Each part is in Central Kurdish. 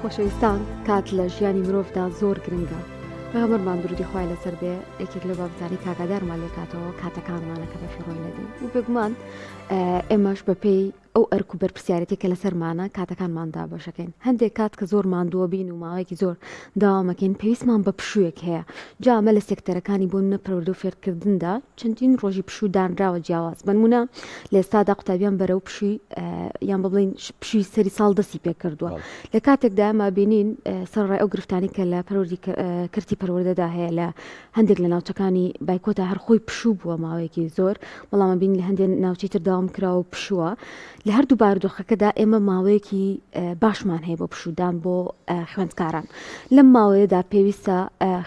خۆشەویستان کات لە ژیانی مرۆڤدا زۆر گرنگە. پێغەمبەرمان درودی خوای لەسەر بێ یەکێک لە بابزانی کاگادارمان لێ کاتەوە کاتەکانمانە کە بەفیڕۆی نەدەین و بێگومان ئێمەش بەپێی ئەو ئەرک و بەرپرسیارەتی کە لەسەرمانە کاتەکانماندا بەشەکەین. هەندێک کات کە زۆر ماندووە بین و ماوەیەکی زۆر داوامەکەین پێویستمان بە پشوویەک هەیە. جامە لە سێکتەرەکانی بۆ نەپەروەردە و فێرکردندا چەندین ڕۆژی پشوو دانراوە جیاواز بنمونە لە ئێستادا قوتابیان بەرەو پشووی یان بڵین پشووی سەری ساڵ دەستی پێ کردووە. لە کاتێکدا ئەمە بینین سەرڕای ئەو گرفتانی کە لە کردی پەروەردەدا هەیە لە هەندێک لە ناوچەکانی بایکۆتا هەر خۆی پشوو بووە ماوەیەکی زۆر، بەڵام بین لە هەندێک ناوچەی تر داوام کراوە پشووە. لە هەردوو بارودۆخەکەدا ئێمە ماوەیەکی باشمان هەیە بۆ پشودان بۆ خوێندکاران. لەم ماوەیەدا پێویستە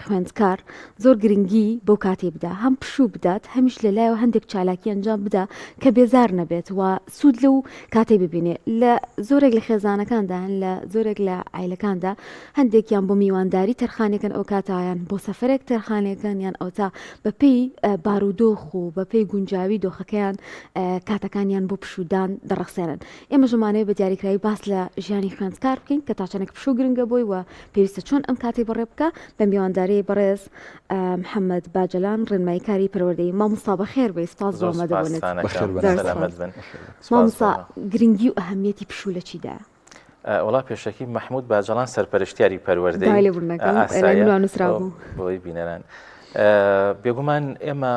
خوێندکار زۆر گرنگی بۆ کاتێ بدا، هەم پشوو بدات، هەمیش لەلایەوە هەندێک چالاکی ئەنجام بدا کە بێزار نەبێت و سوود لەو کاتێ ببینێ. لە زۆرێک لە خێزانەکاندا هەن لە زۆرێک لە عیلەکاندا هەندێکیان بۆ میوانداری تەرخانێکن ئەو کاتایان بۆ سەفرێک تەرخانێکن یان ئەوتا بەپێی بارودۆخ و بەپێی گونجاوی دۆخەکەیان کاتەکانیان بۆ پشودان دەڕەخسێنن. ئێمە ژمانەیە بە دیاریکراوی باس لە ژیانی خوێندکار بکەین کە تاچەنێک پشوو گرنگە بۆی و پێویستە چۆن ئەم کاتی بەڕێ بکە بە میوانداری بەڕێز محەممەد باجەلان ڕێنماییکاری پەروەردەیی. مامۆستا بەخێر بێ، سپاس بۆ ئامادەبوونت. مامۆستا گرنگی و ئەهەمیەتی پشوو لە چیدایە؟ وڵا پێشەکی مححمود باجەڵان سەرپەرشتیاری پەروەردەی بۆی بینەران. بێگومان ئێمە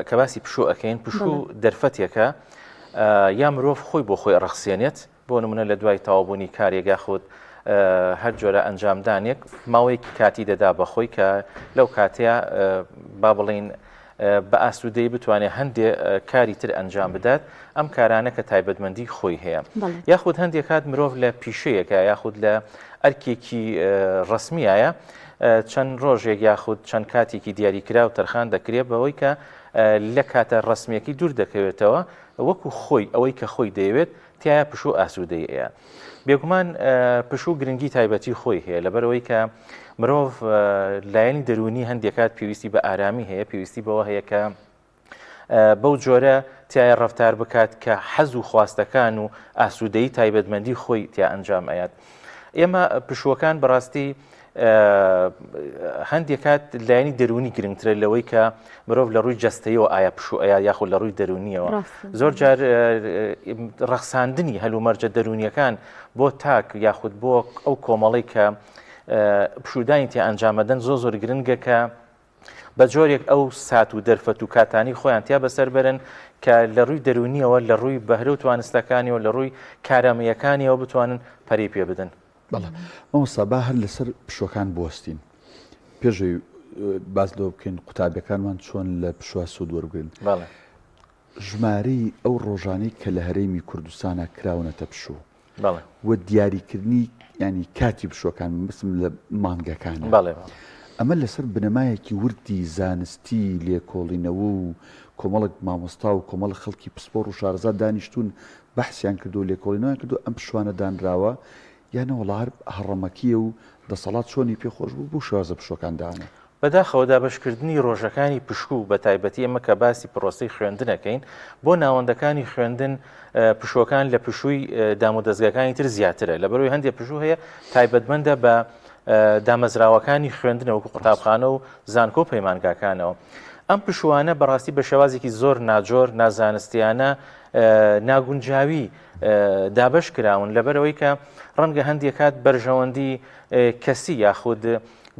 کە باسی پشوو ئەەکەین، پشوو دەرفەتێکە یا مرۆڤ خۆی بۆ خۆی ڕەخسێنێت، بۆ نمونە لە دوای تەواوبوونی کارێگا خۆت هەر جۆرە ئەنجامدانێک ماوەیەکی کاتی دەدا بەخۆی کە لەو کاتەیە با بڵین بە ئاسوودەی بتوانێت هەندێک کاری تر ئەنجام بدات ئەم کارانە کە تایبەتمەندی خۆی هەیە. یاخود هەندێک کات مرۆڤ لە پیشەیەکە یاخود لە ئەرکێکی ڕسمیایە چەند ڕۆژێک یاخود چەند کاتێکی دیاریکرا و تەرخان دەکرێت بەوەی کە لە کاتە ڕسمیەکی دوور دەکەوێتەوە وەکو خۆی ئەوەی کە خۆی دەیەوێت تایە پشوو ئاسوودەیە. بێگومان پشوو گرنگی تایبەتی خۆی هەیە لەبەرەوەی کە مرۆڤ لایەنی دەرونی هەندێکات پێویستی بە ئارامی هەیە، پێویستی بەوە هەیە کە بەو جۆرە تایە ڕەفتار بکات کە حەز و خواستەکان و ئاسوودەیی تایبەتمەندی خۆی تیا ئەنجام ئەیات. ئێمە پشووەکان بەڕاستی هەندێکات لایەنی دەرونی گرنگترە لەوەی کە مرۆڤ لە ڕووی جەستەیەوە ئایا پشوو ئەیە یاخود لە ڕووی دەرونیەوە. زۆر جار ڕەخساندنی هەلومەرجە دەرونیەکان بۆ تاک یاخود بۆ ئەو کۆمەڵی کە پشودانی تێ ئەنجامەدەن زۆر گرنگە کە بە جۆرێک ئەو سات و دەرفەت و کاتانی خۆیان تیا بەسەر بەرن کە لە ڕووی دەرونیەوە لە ڕووی بەهرە و توانستەکانیەوە لە ڕووی کارامەیەکانیەوە بتوانن پەری پێ بدەن. بەڵێ مامۆستا با هەر لەسەر پشوەکان بوەستین، پێشەوەی باز لەوە بکەین قوتابیەکانمان چۆن لە پشووە سوود وەربگرن. ژمارەی ئەو ڕۆژانەی کە لە هەرێمی کوردستانە کراونەتە پشوو و دیاریکردنی ینی کاتی پشوەکان مسم لە مانگەکانە. ئەمە لەسەر بنەمایەکی وردی زانستی لێکۆڵینەوە و کۆمەڵک مامۆستا و کۆمەڵ خەڵکی پسپۆڕ و شارەزاد دانیشتون بەحسیان کردو و لێکۆڵینەوەیان کردو ئەم پشوانە دانراوە یانە وڵار هەڕەمەکیە و دەسەڵات چۆنی پێخۆش بوو بۆ شازە پشوەکان داانە. بەداخەوەدا بەشکردنی ڕۆژەکانی پشوو بە تایبەتی ئەمە کە باسی پرۆسی خوێندنەکەین بۆ ناوەندەکانی خوێندن پشوەکان لە پشووی دام و دەستگاکانی تر زیاترە، لەبەرەوەی هەندێک پشوو هەیە تایبەتمەندە بە دامەزراوەکانی خوێندنەوەکو قوتابخانە و زانکۆ پەیمانگاکانەوە. ئەم پشوانە بەڕاستی بە شێوازێکی زۆر ناجۆر نازانستیانە ناگونجاوی دابش کراون لەبەرەوەی کە ڕەنگە هەندێک کات بەرژەوەندی کەسی یاخود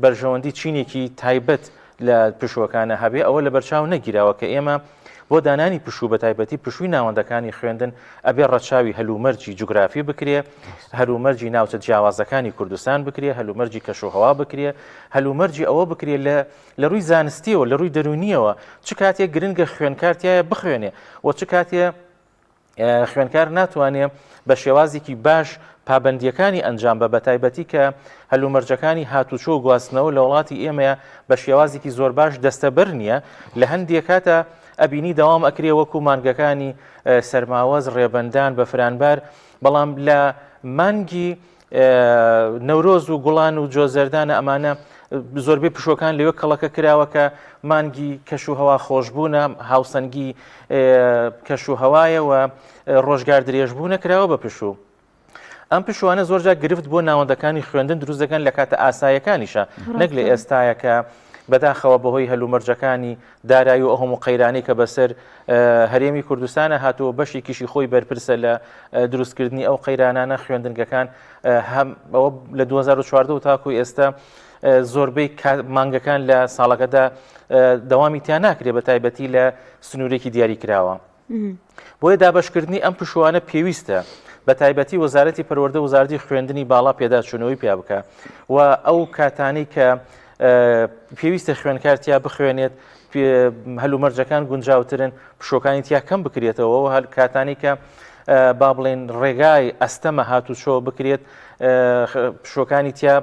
بەرژەوەندی چینێکی تایبەت لە پشوەکانە هەبێ ئەوە لە بەرچاو نەگیراوە کە ئێمە بۆ دانانی پشوو بە تایبەتی پشووی ناوەندەکانی خوێندن ئەبێ ڕەچاوی هەلومەرجی جوگرافی بکرێ، هەلومەرجی ناوچە جیاوازەکانی کوردستان بکرێ، هەلومەرجی کەشوهەوا بکرێ، هەلومەرجی ئەوە بکرێ لە ڕووی زانستیەوە لە ڕووی دەرونیەوە چ کاتێک گرنگە خوێنکارتیایە بخوێنێ و چ کاتێ خوێنکار ناتوانێ بە شێوازێکی باش پابندیەکانی ئەنجام بە تایبەتی کە هەلومەرجەکانی هاتوچۆ و گواستنەوە لە وڵاتی ئێمەیە بە شێوازێکی زۆر باش دەستەبەر نییە، لە هەندێک کاتە ئەبینی داوام ئەکرێ وەکو مانگەکانی سەرماوەز ڕێبەندان بە فرانبار، بەڵام لە مانگی نەورۆز و گوڵان و جۆزەردانە ئەمانە زۆربەی پشوەکان لەوێ کەڵەکە کراوە کە مانگی کەشوهەوا خۆشببوونە هاوسەنگی کەشوهەوایە و ڕۆژگار درێژبوو نەکراوە بە پشوو. ئەم پشوانە زۆرجار گرفت بۆ ناوەندەکانی خوێندن دروست دەکەن لە کاتە ئاسایەکانیشە نەک لە ئێستایەکە بەداخەوە بەهۆی هەلومەرجەکانی دارایی و ئەوهەموو قەیرانی کە بەسەر هەرێمی کوردستانە هاتووە بەشێکیشی خۆی بەرپرسە لە دروستکردنی ئەو قەیرانانە خوێندنگەکان ئەوە لە 2014 و تاکو ئێستا زۆربەی مانگەکان لە ساڵەکەدا دەوامی تیان ناکرێت بە تایبەتی لە سنوورێکی دیاری کراوە. بۆیە دابەشکردنی ئەم پشوانە پێویستە بە تایبەتی وەزارەتی پەروەردە وزارەتی خوێندنی باڵا پێداچوونەوەی پیا بکە و ئەو کاتانەی کە پێویستە خوێنکارتیا بخوێنێت هەلومەرجەکان گونجاوترن پشۆکانی تیا کەم بکرێتەوە و هەر کاتانی کە با بڵێن ڕێگای ئەستەمە هاتوچۆ بکرێت پشۆکانی تیا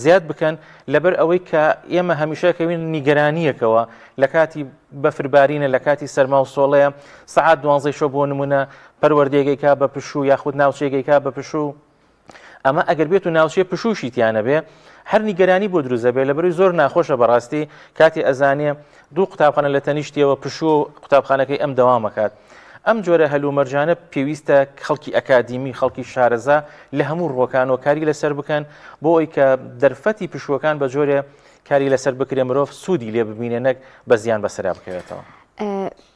زیاد بکەن لەبەر ئەوەی کە ئێمە هەمیشەکەوین نیگەرانیەکەوە لە کاتی بەفربارینە لە کاتی سەرما و سۆڵەیە سەعات 12 شۆ بۆ نمونە پەروەردەیەکێکا بە پشوو یاخود ناوچەیەکێکا بە پشوو ئەمە ئەگەر بێت و ناوچێ پشوشی تیانە بێ هەر نیگەرانی بۆ دروزە بێ لەبەروی زۆر ناخۆشە بەڕاستی کاتی ئەزانێ دوو قوتابخانە لە تەنیشتیەوە پشوو قوتابخانەکەی ئەم دەوامەکات. ئەم جۆرە هەلومەرجانە پێویستە خەڵکی ئەکادیمی خەڵکی شارەزا لە هەموو ڕۆکانەوە کاری لەسەر بکەن بۆ ئەوی کە دەرفەتی پشوەکان بە جۆرە کاری لەسەر بکرێ مرۆڤ سوودی لێ ببینێ نەک بە زیان بەسەرا بکەوێتەوە.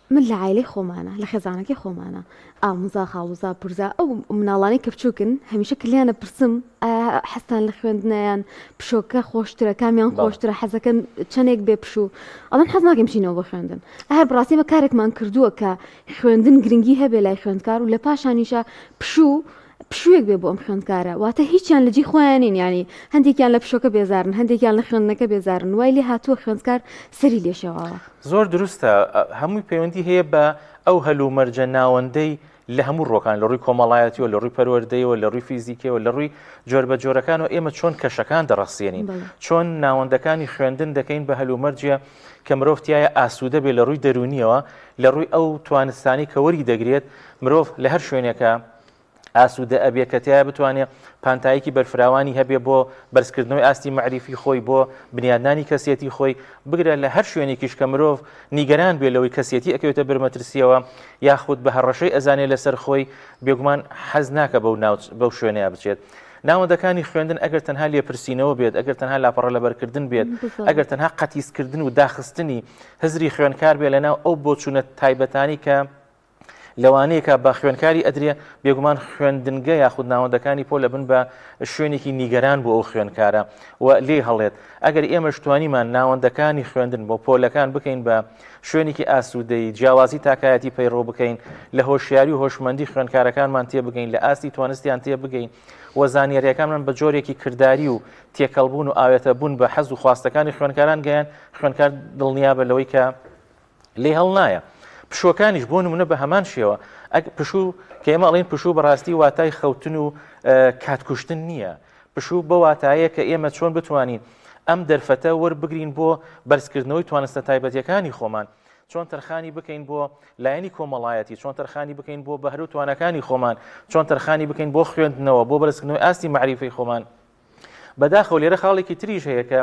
من لە عیلەی خۆمانە لە خێزانەکەی خۆمانە ئاموزا خاڵوزا پورزا ئەو مناڵانی کە بچووکن هەمیشە کلیانە پرسم حەستان لە خوێندنیان پشۆکە خۆشترە کامیان خۆشترە حەزەکەن چەندێک بێ پشوو ئەڵەن حەز ناکەم بچینەوە بۆ خوێندن هەر بڕاستی بە کارێکمان کردووە کە خوێندن گرنگی هەبێ لای خوێندکار و لە پاشانیشە پشوویەک بێ بۆ ئەم خوێندکارە واتە هیچیان لەجی خۆیانین ینی هەندێکیان لە پشۆکە بێزارن هەندێکیان لە خوێندنەکە بێزارن وای لێ هاتووە خوێندکار سەری لێشەوەوە زۆر دروستە هەمووی پەیوەندی هەیە بە ئەو هەلومەرجە ناوەندەی لە هەموو ڕۆکان لە ڕووی کۆمەڵایەتیەوە لە ڕووی پەروەردەیەوە لە ڕووی فیزیکەوە لە ڕووی جۆر بە جۆرەکانەوە ئێمە چۆن کەشەکان دەڕەسیێنین چۆن ناوەندەکانی خوێندن دەکەین بە هەلومەرجە کە مرۆڤ تایە ئاسوودە بێ لە ڕووی دەرونیەوە لە ڕووی ئەو توانستانی کە وەری دەگرێت مرۆڤ لە هەر شوێنێکە ئاسوودە ئەبێ کە تایە بتوانێت پانتاییکی بەرفراوانی هەبێ بۆ بەرزکردنەوەی ئاستی معریفی خۆی بۆ بنیادنانی کەسێتی خۆی بگرە لە هەر شوێنێکیش کە مرۆڤ نیگەران بێ لەوەی کەسێتی ئەکەوێتە بەرمەترسیەوە یاخود بە هەڕەشەی ئەزانێ لەسەر خۆی بێگومان حەز ناکە بەو شوێنەیە بچێت. ناوەندەکانی خوێندن ئەگەر تەنها لێپرسینەوە بێت ئەگەر تەنها لاپەڕە لەبەرکردن بێت ئەگەر تەنها قەتیسکردن و داخستنی هزری خوێنکار بێ لەناو ئەو بۆچوونە تایبەتانی کە لەوانەیەکە بە خوێنکاری ئەدرێ بێگومان خوێندنگە یاخود ناوەندەکانی پۆ لە بن بە شوێنێکی نیگەران بۆ ئەو خوێنکارە و لێ هەڵێت ئەگەر ئێمە شتوانیمان ناوەندەکانی خوێندن بۆ پۆلەکان بکەین بە شوێنێکی ئاسوودەی جیاوازی تاکایەتی پەیڕۆ بکەین لە هۆشیاری و هۆشمەندی خوێنکارەکانمان تێ بگەین لە ئاستی توانستیان تێ بگەین و زانیاریەکانمان بە جۆرێکی کردداری و تێکەڵبوون و ئاوێتە بوون بە حەز و خواستەکانی خوێنکاران گەیان خوێنکار دڵنیابە لەوەی کە لێ هەڵ نایە. پشوەکانیش بۆ نمونە بە هەمان شێوە پشوو کە ئێمە ئەڵێن پشوو بەڕاستی واتای خەوتن و کاتکوشتن نییە پشوو بە واتایە کە ئێمە چۆن بتوانین ئەم دەرفەتە وەربگرین بۆ بەرزکردنەوەی توانستە تایبەتیەکانی خۆمان چۆن تەرخانی بکەین بۆ لایەنی کۆمەڵایەتی چۆن تەرخانی بکەین بۆ بەهرە و توانەکانی خۆمان چۆن تەرخانی بکەین بۆ خوێندنەوە بۆ بەرزکردنەوەی ئاستی معریفەی خۆمان بەداخەوە لێرە خاڵێکی تریش هەیە کە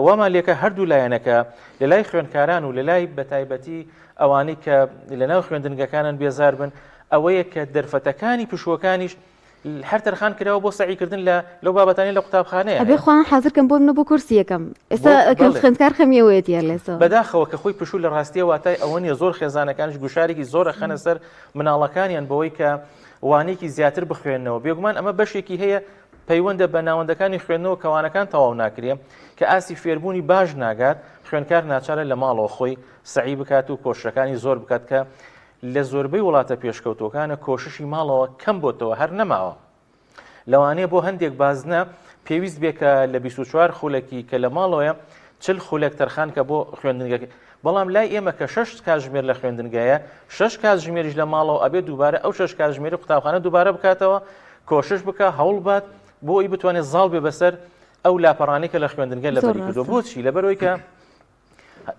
وامان لێکە هەردوو لایەنەکە لە لای خوێندکاران و لە لای بەتایبەتی ئەوانەی کە لەناو خوێندنگەکانن بێزار بن ئەوەیە کە دەرفەتەکانی پشوەکانیش هەر تەرخان کراوە بۆ سەعیکردن لەو بابەتانی لە قوتابخانەیە ئەبێ خۆیان حەزرکەم بۆ منە بۆ کورسیەکەم ئێستا خوێندکار خەمیەوەیەتی هەر لێسەوە بەداخەوە کە خۆی پشوو لە ڕاستیە واتای ئەوە نیە زۆر خێزانەکانش گوشارێکی زۆرە خەنە سەر مناڵەکانیان بەوەی کە وانەیەکی زیاتر بخوێنەوە بێگومان ئەمە بەشێکی هەیە پەیوەندە بە ناوەندەکانی خوێندنەوە کەوانەکان تەواو ناکرێ کە ئاسی فێربوونی باش ناگات خوێنکار ناچارە لە ماڵەوە خۆی سعی بکات و کۆشەکانی زۆر بکات کە لە زۆربەی وڵاتە پێشکەوتوەکانە کۆششی ماڵەوە کەم بۆتەوە هەر نەماوە لەوانەیە بۆ هەندێک بازنە پێویست بێ کە لە 24 خولەکی کە لە ماڵەوەیە 40 خولێک تەرخان کە بۆ خوێندنگەکە بەڵام لای ئێمە کە 6 کاتژمێر لە خوێندنگایە 6 کاتژمێریش لە ماڵەوە ئەبێ دووبارە ئەو 6 کاتژمێری قوتابخانە دووبارە بکاتەوە کۆشش بکە هەوڵ بات بۆ ئەی بتوانێت زاڵ بێ بەسەر ئەو لاپەڕانەی کە لە خوێندنگە لەبەری کردو بۆچی لەبەرەوەی کە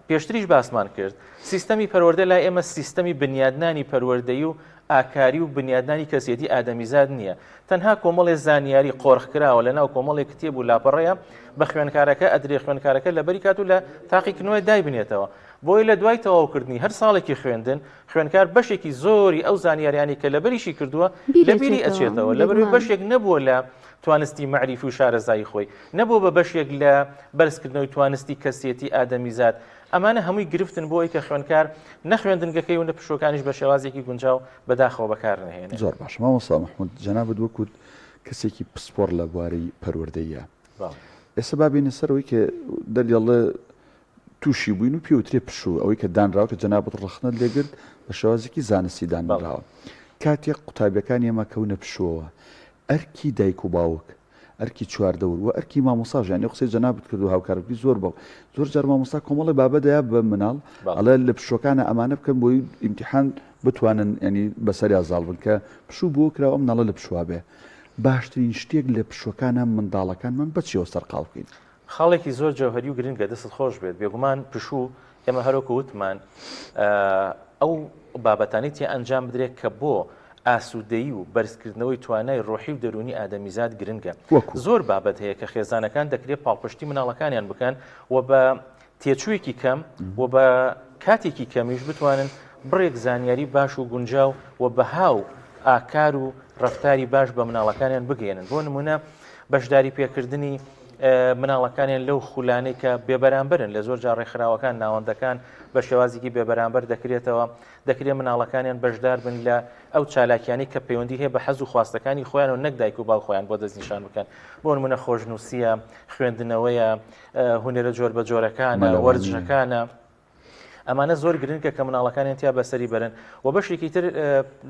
پێشتریش باسمان کرد سیستەمی پەروەردە لای ئێمە سیستەمی بنیادنانی پەروەردەیی و ئاکاری و بنیادنانی کەسێتی ئادەمیزاد نییە تەنها کۆمەڵی زانیاری قۆرخکراوە لەناو کۆمەڵی کتێب و لاپەڕەیە بە خوێنکارەکە ئەدرێ خوێنکارەکە لەبەری کات و لە تاقیکردنەوەی دای بنێتەوە بۆی لە دوای تەواوکردنی هەر ساڵێکی خوێندکار بەشێکی زۆری ئەو زانیاریانی کە لە بەریشی کردووە لە بیری ئەچێتەوە لەبەروی بەشێک نەبووە لە توانستی معریفی و شارەزایی خۆی نەبوو بە بەشێک لە بەرزکردنەوەی توانستی کەسێتی ئادەمیزاد ئەمانە هەمووی گرفتن بۆ ئەوەی کە خوێندکار نەخوێندنگەکەی و نە پشۆکانیش بە شێوازێکی گونجاو بەداخەوە بەکارنهێنێت. زۆر باش مامۆستا محمود جەنابەت وەکوت کەسێکی پسپۆر لە بواری پەروەردەیە ئێستا بابینە سەرەوەی کە دەلیێڵە تووشی بووین و پێوترێ پشوو ئەوەی کە دانراوە کە جەنابەت ڕخنە لێگرت بە شێوازێکی زانستی دانراوە کاتێک قوتابیەکان ئێمە کەونە پشووەوە ئەرکی دایک و باوک ئەرکی چواردەور و ئەرکی مامۆساژ یانی قسەی جەنابەت کرد و هاوکارگری زۆر بەو زۆر جار مامۆستا کۆمەڵی بابەدەیە بە مناڵ ئەڵێ لە پشۆکانە ئەمانە بکەن بۆی ئیمتیحان بتوانن ینی بەسەریا زاڵ بن کە پشوو بۆ کراوە ئەم ناڵە لە پشوا بێ باشترین شتێک لە پشۆکانە منداڵەکانمان بەچیەوە سەرقاڵ بکەین خاڵێکی زۆر جەوهەری و گرنگە دەست خۆش بێت بێگومان پشوو ئێمە هەروەکو وتمان ئەو بابەتانی تێ ئەنجام بدرێت کە بۆ ئاسوودەیی و بەرزکردنەوەی توانای ڕۆحی و دەرونی ئادەمیزاد گرنگە زۆر بابەت هەیە کە خێزانەکان دەکرێت پاڵپشتی مناڵەکانیان بکەن و بە تێچوویەکی کەم و بە کاتێکی کەمیش بتوانن بڕێک زانیاری باش و گونجاو و بەهاو ئاکار و ڕەفتاری باش بە مناڵەکانیان بگەێنن بۆ نمونە بەشداری پێکردنی مناڵەکانیان لەو خولانەی کە بێبەرامبەرن لە زۆر جار ڕێکخراوەکان ناوەندەکان بە شێوازێکی بێبەرامبەر دەکرێتەوە دەکرێت مناڵەکانیان بەشدار بن لە ئەو چالاکیانی کە پەیوەندی هەیە بە حەز و خواستەکانی خۆیان و نەک دایک و باوک خۆیان بۆ دەستنیشان بکەن بۆ نمونە خۆشنووسیە خوێندنەوەیە هونەرە جۆر بە جۆرەکانە وەرزشەکانە ئەمانە زۆر گرنگە کە مناڵەکانیان تیا بەسەری بەرن و بەشێکی تر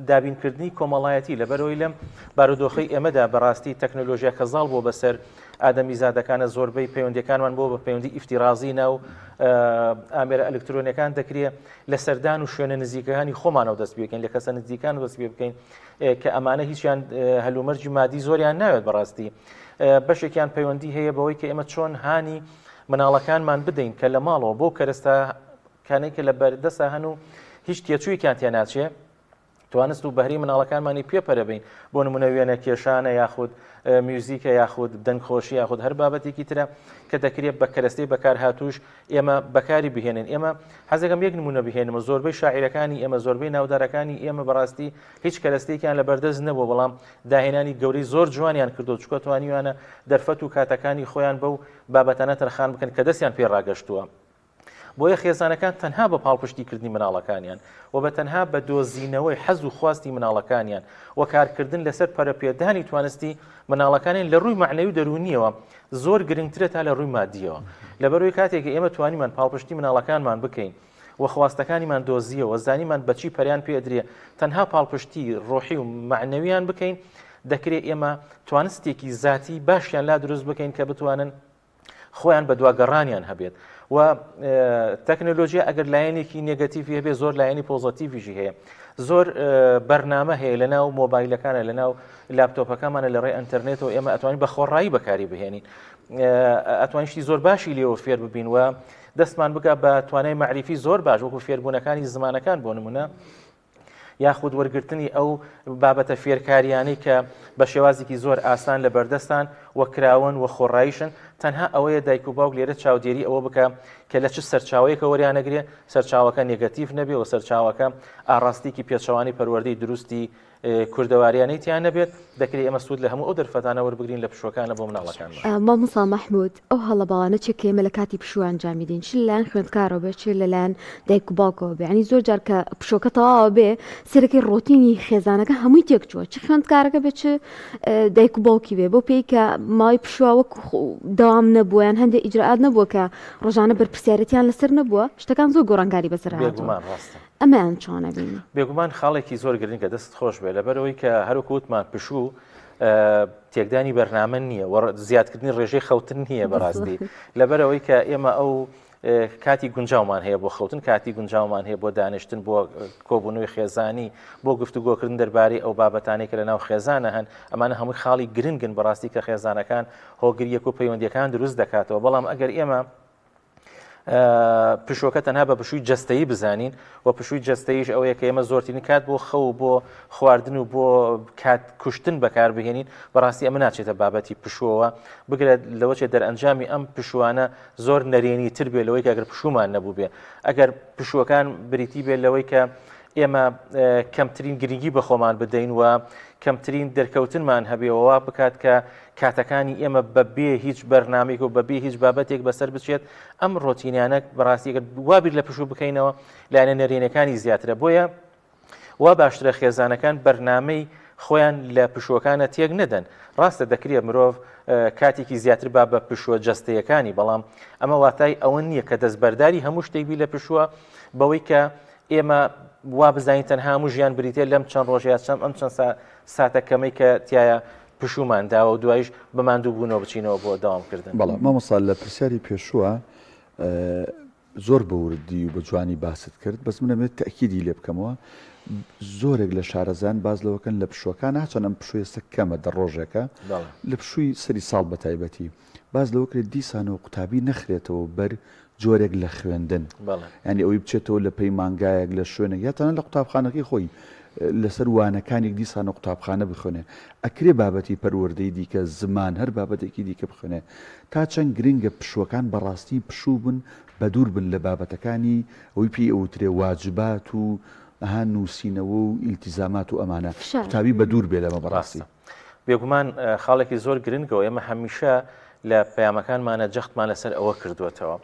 دابینکردنی کۆمەڵایەتی لەبەرەوەی لەم بارودۆخی ئێمەدا بەڕاستی تەکنۆلۆژیا کە زاڵ بۆ بەسەر ئادەمیزادەکانە زۆربەی پەیوەندیەکانمان بۆ بە پەیوەندی ئیفتیرازی ناو ئامێرە ئەلکترۆنیەکان دەکرێت لە سەردان و شوێنە نزیکەکانی خۆمانەوە دەست پێ بکەین لە کەسە نزیکان دەست پێ بکەین کە ئەمانە هیچیان هەلومەرجی مادی زۆریان ناوێت بەڕاستی بەشێکیان پەیوەندی هەیە بەوەی کە ئێمە چۆن هانی مناڵەکانمان بدەین کە لە ماڵەوە بۆ کەرەستە کانێک کە لە بەردەسە هەن و هیچ تێچوویکیان تێ ناچێ توانست و بەهری مناڵەکانمانی پێپەرەبین بۆ نمونە وێنە کێشانە یاخود میوزیکە یاخود دەنگخۆشی یاخود هەر بابەتێکی ترە کە دەکرێت بە کەرەستەی بەکار هاتووش ئێمە بەکاری بهێنن ئێمە حەزەکەم یەک نمونە بهێنمە زۆربەی شاعیرەکانی ئێمە زۆربەی ناودارەکانی ئێمە بەڕاستی هیچ کەرەستەیەکیان لە بەردەست نەبوو بەڵام داهێنانی گەورەی زۆر جوانیان کردو چکە توانیوانە دەرفەت و کاتەکانی خۆیان بەو بابەتانە تەرخان بکەن کە دەستیان پێ ڕاگەشتووە بۆیە خێزانەکان تەنها بە پاڵپشتیکردنی مناڵەکانیان و بە تەنها بە دۆزینەوەی حەز و خواستی مناڵەکانیان و کارکردن لەسەر پەرەپێدانی توانستی مناڵەکانیان لە ڕووی معنەوی و دەرونیەوە زۆر گرنگترە تا لە ڕووی مادیەوە لەبەرەوەی کاتێکە ئێمە توانیمان پاڵپشتی مناڵەکانمان بکەین و خواستەکانیمان دۆزیەوە زانیمان بەچی پەریان پێدرێ تەنها پاڵپشتی ڕۆحی و معنەویان بکەین دەکرێت ئێمە توانستێکی ذاتی باشیان لا دروست بکەین کە بتوانن خۆیان بە دواگەڕانیان هەبێت و تەکنۆلۆژیا ئەگەر لایەنێکی نێگەتیڤی هەبێ زۆر لایەنی پۆزەتیڤیژی هەیە زۆر بەرنامە هەیە لەناو مۆبایلەکانە لەناو لاپتۆپەکانمانە لە ڕێی ئەنتەرنێتەوە ئێمە ئەتوانین بە خۆڕایی بەکاری بهێنین ئەتوانیشتی زۆر باشی لێەوە فێر ببین و دەستمان بگە بە توانای معریفی زۆر باش وەکو فێربوونەکانی زمانەکان بۆ نمونە یاخود وەرگرتنی ئەو بابەتە فێرکاریانەی کە بە شێوازێکی زۆر ئاسان لە بەردەستان وە کراون و خۆڕایشن تەنها ئەوەیە دایک و باوک لێرە چاودێری ئەوە بکە کە لە چ سەرچاوەیەکە وەریانەگرێ سەرچاوەکە نێگەتیڤ نەبێ و سەرچاوەکە ئاڕاستیکی پێچەوانی پەروەردەی دروستی کوردەواریانەی تیان نەبێت دەکرێت ئێمە سوود لە هەموو ئەو دەرفەتانە وەربگرین لە پشۆکانە بۆ مناڵەکان. مامۆستا مەحموود ئەو هەڵە باوانە چێکە ئێمە لە کاتی پشووە ئەنجامی دین چ لەلایەن خوێندکارەوە بێ چ لەلایەن دایک و باوکەوە بێ ینی زۆر جار کە پشۆکە تەواوە بێ سەرەکەی ڕۆتینی خێزانەکە هەمووی تێکچووە چ خوێندکارەکە بێ چ دایک و باوکی بێ بۆ پێی کە ماوەی پشووە وەک دەوام نەبووە یان هەندێک ئیجرئات نەبووە کە ڕۆژانە بەرپرسیارەتیان لەسەر نەبووە شتەکان زۆر گۆڕانکاری بەسەر هاتووە ئەمەیان چۆنە بین بێگومان خاڵێکی زۆر گرنگە دەست خۆش بێ لەبەرەوەی کە هەروکو وتمان پشوو تێکدانی بەرنامە نییە زیادکردنی ڕێژەی خەوتن نییە بەڕاستی لەبەرەوەی کە ئێمە ئەو کاتی گونجاومان هەیە بۆ خەوتن کاتی گونجاومان هەیە بۆ دانیشتن بۆ کۆبوونەوەی خێزانی بۆ گفتوگۆکردن دەربارەی ئەو بابەتانەی کە لەناو خێزانە هەن ئەمانە هەمووی خاڵی گرنگن بەڕاستی کە خێزانەکان هۆگریەک و پەیوەندیەکان دروست دەکاتەوە بەڵام ئەگەر ئێمە پشوەکە تەنها بە پشووی جەستەیی بزانین و پشووی جەستەیش ئەوەیە کە ئێمە زۆرترین کات بۆ خەو بۆ خواردن و بۆ کات کوشتن بەکار بهێنین بەڕاستی ئەمە ناچێتە بابەتی پشووەوە بگرێت لەوەچێ دەرئەنجامی ئەم پشووانە زۆر نەرێنی تر بێت لەوەی کە ئەگەر پشومان نەبوو بێ ئەگەر پشووەکان بریتی بێت لەوەی کە ئێمە کەمترین گرنگی بە خۆمان بدەین و کەمترین دەرکەوتنمان هەبێەوە بکات کە کاتەکانی ئێمە بەبێ هیچ بەرنامێک و بەبێ هیچ بابەتێک بەسەر بچێت ئەم ڕۆتینیانە بەڕاستیگەر وابیر لە پشوو بکەینەوە لایەنە نەرێنەکانی زیاترە بۆیە وا باشترە خێزانەکان بەرنامەی خۆیان لە پشوەکانە تێک نەدەن ڕاستە دەکرێت مرۆڤ کاتێکی زیاتر با بە پشووە جەستەیەکانی بەڵام ئەمە واتای ئەوە نییە کە دەستبەرداری هەموو شتێکی لە پشووە بەوەی کە ئێمە وا بزانین تەنها هەموو ژیان بریتێ لەم چەند ڕۆژیات ئەم چەند ساتەکەمەی کە تایە پشومانداوە و دوایش بماندوو بوونەوە بچینەوە بۆ داوامکردن. بەڵام مامۆستا لە پرسیاری پێشووە زۆر بەوردی و بە جوانی باست کرد بەس منەمێت تەکیدی لێ بکەمەوە زۆرێک لە شارەزان باز لەوەکەن لە پشوەکان ناچەند ئەم پشووی ئێستا کەمە دەڕۆژێکە لە پشووی سەری ساڵ بە تایبەتی باز لەوەکرێت دیسانەوە قوتابی نەخرێتەوە بەر جۆرێک لە خوێندن ینی ئەوەی بچێتەوە لە پەیمانگایەک لە شوێنێک یاتانە لە قوتابخانەکەی خۆی لەسەر وانەکانێک دیسانە قوتابخانە بخوێنێ ئەکرێ بابەتی پەروەردەی دیکە زمان هەر بابەتێکی دیکە بخوێنێ تا چەند گرنگە پشوەکان بەڕاستی پشوو بن بە دوور بن لە بابەتەکانی ئەوی پێی ئەوترێ واجبات و ئەها نووسینەوە و ئیلتیزامات و ئەمانە قوتابی بە دوور بێ لەمە بەڕاستی بێگومان خاڵێکی زۆر گرنگەوە ئێمە هەمیشە لە پەیامەکانمانە جەختمان لەسەر ئەوە کردوێتەوە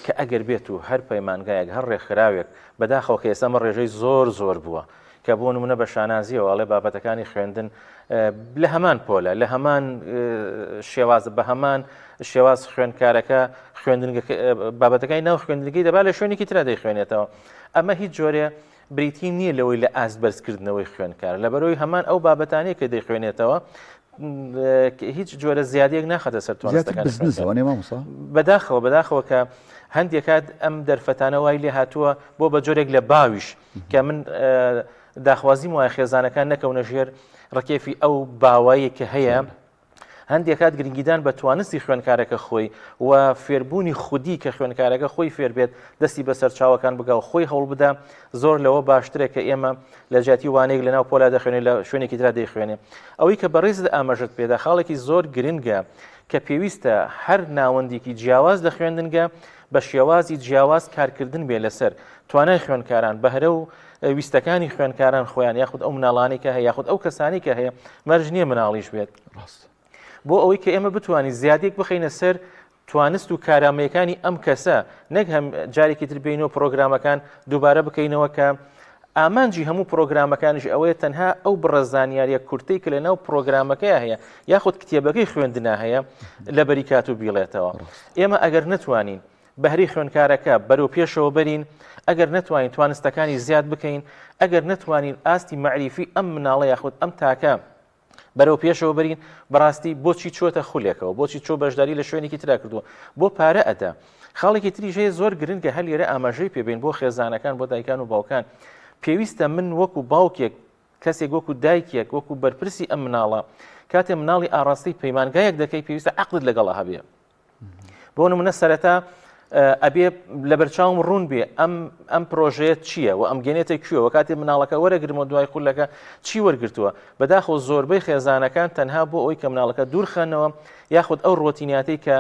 کە ئەگەر بێت و هەر پەیمانگایەک هەر ڕێکخراوێک بەداخەوە کە ئێستا ڕێژەی زۆر بووە کە بۆ نمونە بە شانازیەوەڵێ بابەتەکانی خوێندن لە هەمان پۆلە لە هەمان شێوازە بە هەمان شێواز خوێندکارەکە بابەتەکانی ناو خوێندنگی دەبا لە شوێنێکی ترا دەیخوێنێتەوە ئەمە هیچ جۆرە بریتی نییە لەوەی لە ئاسبەرزکردنەوەی خوێندکار لەبەرەوەی هەمان ئەو بابەتانەیە کە دەیخوێنێتەوە هیچ جۆرە زیادێک ناخەتە سەر بەداخەوە کە هەندێک کات ئەم دەرفەتانە وای لێ هاتووە بۆ بە جۆرێک لە باویش کە من داخوازیم وایە خێزانەکان نەکەونە ژێر ڕکێفی ئەو باوایی کە هەیە هەندێک کات گرنگیدان بە توانستی خوێندکارەکە خۆی و فێربوونی خودی کە خوێندکارەکە خۆی فێر بێت دەستی بەسەر چاوەکان بگا و خۆی هەوڵ بدە زۆر لەوە باشترێک کە ئێمە لە جاتی وانەیەک لەناو پۆلا دەخوێنێت لە شوێنێکی ترا دەیخوێنێ ئەوەی کە بەڕێز ئاماژت پێدا خاڵێکی زۆر گرنگە کە پێویستە هەر ناوەندێکی جیاواز لە خوێندنگە بە شێوازی جیاواز کارکردن بێ لەسەر توانای خوێندکاران بەهرە و ویستەکانی خوێندکاران خۆیان یاخود ئەو مناڵانی کە هەیە یاخود ئەو کەسانی کە هەیە مەرج نییە مناڵیش بێت بۆ ئەوەی کە ئێمە بتوانین زیادێک بخینە سەر توانست و کارامەیەکانی ئەم کەسە نەک هەم جارێکی تر بینەوە پرۆگرامەکان دووبارە بکەینەوە کە ئامانجی هەموو پرۆگرامەکانش ئەوەیە تەنها ئەو بڕەزانیاریە کورتەی کە لەناو پرۆگرامەکەی هەیە یاخود کتێبەکەی خوێندنا هەیە لە بەریکات و بیڵێتەوە ئێمە ئەگەر نتوانین بەهری خوێندکارەکە بەرەو پێشەوە بەرین ئەگەر نتوانین توانستەکانی زیاد بکەین ئەگەر نتوانین ئاستی مەعریفی ئەم مناڵە یاخود ئەم تاکە بەرەو پێشەوە بەرین بەڕاستی بۆچی چۆتە خولێکەوە بۆچی چۆ بەشداری لە شوێنێکی ترا کردووە بۆ پارە ئەدا خاڵێکی تریژەیە زۆر گرنگە هەر لێرە ئاماژەی پێبین بۆ خێزانەکان بۆ دایکان و باوکان پێویستە من وەکو باوکێک کەسێک وەکو دایکێک وەکو بەرپرسی ئەم مناڵە کاتێ مناڵی ئاڕاستی پەیمانگایەک دەکەی پێویستە عەقدت لەگەڵا هەبێ بۆ نمونە سەرەتا ئەبێ لە بەرچاوم ڕوون بێ ئەم پرۆژەیە چییە و ئەم گەنێتە کوێوە کاتێ مناڵەکە وەرەگرمەوە دوای خولەکە چی وەرگرتووە بەداخۆ زۆربەی خێزانەکان تەنها بۆ ئەوی کە مناڵەکە دوورخەنەوە یاخود ئەو ڕۆتینیاتەی کە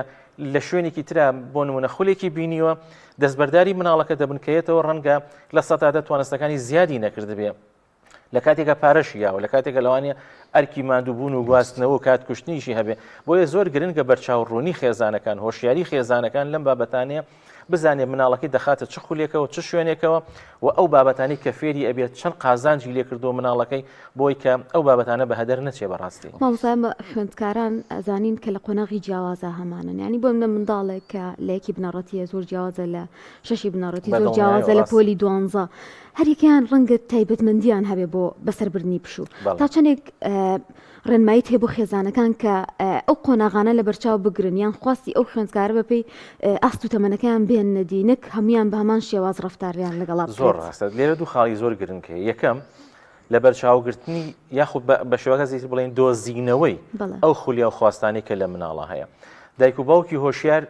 لە شوێنێکی ترا بۆ نمونە خولێکی بینیوە دەستبەرداری مناڵەکە دەبنکەیەتەوە ڕەنگە لە سەتادە توانستەکانی زیادی نەکرد بێ لە کاتێکە پارەشی یاوە لە کاتێکە لەوانەیە ئەرکی ماندووبوون و گواستنەوە و کات کوشتنیشی هەبێ بۆیە زۆر گرنگە بەرچاوڕوونی خێزانەکان هۆشیاری خێزانەکان لەم بابەتانەیە بزانێ مناڵەکەی دەخاتە چ خولێکەوە چ شوێنێکەوە و ئەو بابەتانی کە فێری ئەبێت چەند قازانجی لێ کردو مناڵەکەی بۆی کە ئەو بابەتانە بە هەدەر نەچێ بەڕاستی مامۆستا خوێندکاران ئەزانین کە لە قۆناغی جیاوازە هەمانن ینی بۆ منە منداڵێک کە لە یەکی بنەڕەتیە زۆر جیاوازە لە شەشی بنەڕەتی زۆر جیاوازە لە پۆلی 12 هەریەکیان ڕەنگە تایبەتمەندیان هەبێ بۆ بەسەربردنی پشوو تا چەندێک ڕێنماییت هەیە بۆ خێزانەکان کە ئەو قۆناغانە لە بەرچاو بگرن یان خواستی ئەو خوێندکارە بەپێی ئاست و تەمەنەکەیان بێن نەدی نەک هەمویان بە هەمان شێواز ڕەفتاریان لەگەڵا زۆر ڕاستە لێرە دوو خاڵی زۆر گرنگە یەکەم لە بەرچاوگرتنی یاخود بە شێوەکە زیاتر بڵێن دۆزینەوەی ئەو خولیا و خواستانی کە لە مناڵە هەیە دایک و باوکی هۆشیار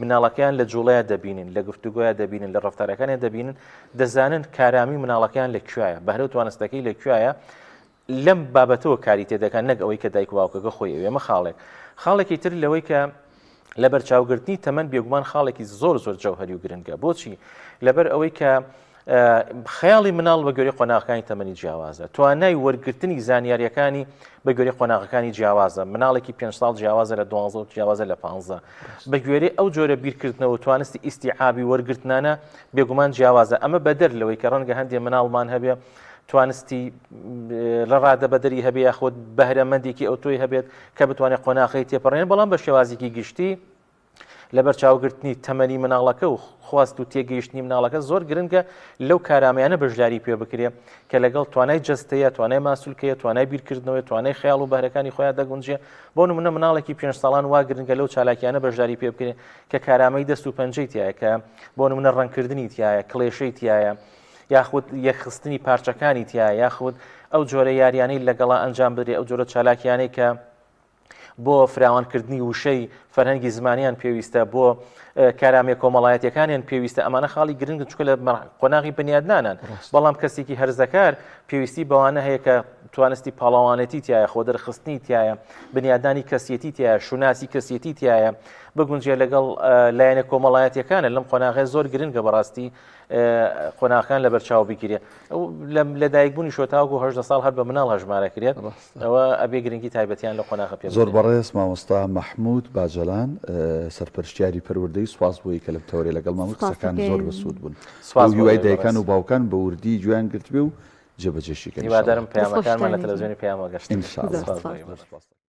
مناڵەکەیان لە جوڵەیە دەبینن لە گفتوگۆیە دەبینن لە ڕەفتارەکانیان دەبینن دەزانن کارامی مناڵەکەیان لەکوێیە بەهرە و توانستەکەی لەکوێیە لەم بابەتەوە کاری تێدەکەن نەک ئەوەی کە دایک و باوکەکە خۆی ئەوێمە خاڵێکی تر لەوەی کە لە بەرچاوگرتنی تەمەەن بێگومان خاڵێکی زۆر جەوهەری و گرنگە بۆچی لەبەر ئەوەی کە خەیاڵی مناڵ بە گوێرەی قۆناغەکانی تەمەنی جیاوازە توانای وەرگرتنی زانیاریەکانی بە گوێرەی قۆناغەکانی جیاوازە مناڵێکی 5 ساڵ جیاوازە لە 12 جیاوازە لە 15 بە گوێرەی ئەو جۆرە بیرکردنەوە توانستی ئیستیعابی وەرگرتنانە بێگومان جیاوازە ئەمە بەدەر لەوەی کە ڕەنگە هەندێک مناڵمان هەبێ توانستی لە ڕادەبەدەری هەبێ یاخۆت بەهرەمەندێکی ئەو تۆی هەبێت کە بتوانێت قۆناغەکەی تێپەڕێن بەڵام بە شێوازێکی گشتی لەبەر چاوگرتنی تەمەنی مناڵەکە و خواست و تێگەیشتنی مناڵەکە زۆر گرنگە لەو کارامەیانە بەشداری پێ بکرێ کە لەگەڵ توانای جەستەیە توانای ماسوولکەیە توانای بیرکردنەوەی توانای خەیاڵ و بەهرەکانی خۆیان دەگونجێ بۆ نمونە مناڵێکی 5 ساڵان وا گرنگە لەو چالاکیانە بەشداری پێ بکرێ کە کارامەی دەست و پەنجەی تایە کە بۆ نمونە ڕەنکردنی تایە کڵێشەی تایە یاخود یەکخستنی پارچەکانی تایە یاخود ئەو جۆرە یاریانەی لەگەڵا ئەنجام بدرێ ئەو جۆرە چالاکیانەی کە بۆ فراوانکردنی وشەی فەرهەنگی زمانیان پێویستە بۆ کارامێ کۆمەڵایەتیەکانیان پێویستە ئەمانە خاڵی گرنگ چکە لە قۆناغی بنیادنانن بەڵام کەسێکی هەرزەکار پێویستی بەوانە هەیە کە توانستی پاڵەوانەتی تایە خۆ دەرخستنی تایە بنیادانی کەسیەتی تایە شوناسی کەسیەتی تایە بگونجێ لەگەڵ لایەنە کۆمەڵایەتیەکانە لەم قۆناغی زۆر گرنگە بەڕاستی قۆناغەکان لە بەرچاو بگیرێ لە دایکبوونی شۆتاوکو 18 ساڵ هەر بە مناڵ هەژمارە کرێت ئەوە ئەبێ گرنگی تایبەتیان لە قۆناغە پێ زۆر بەڕێز مامۆستا مەحموود باجەلان سەرپەرشتیاری پەروەردەی سواز بۆی کە لە تەورێ لەگەڵ مامۆ قسەکان زۆر بەسوود بوون هیوای دایکان و باوکان بە وردی گویان گرتبێ و جێبەجێشی کردن هیوادارم پەیامەکانمان لە تەلەڤیزیۆنی پەیامەوە گەشتین.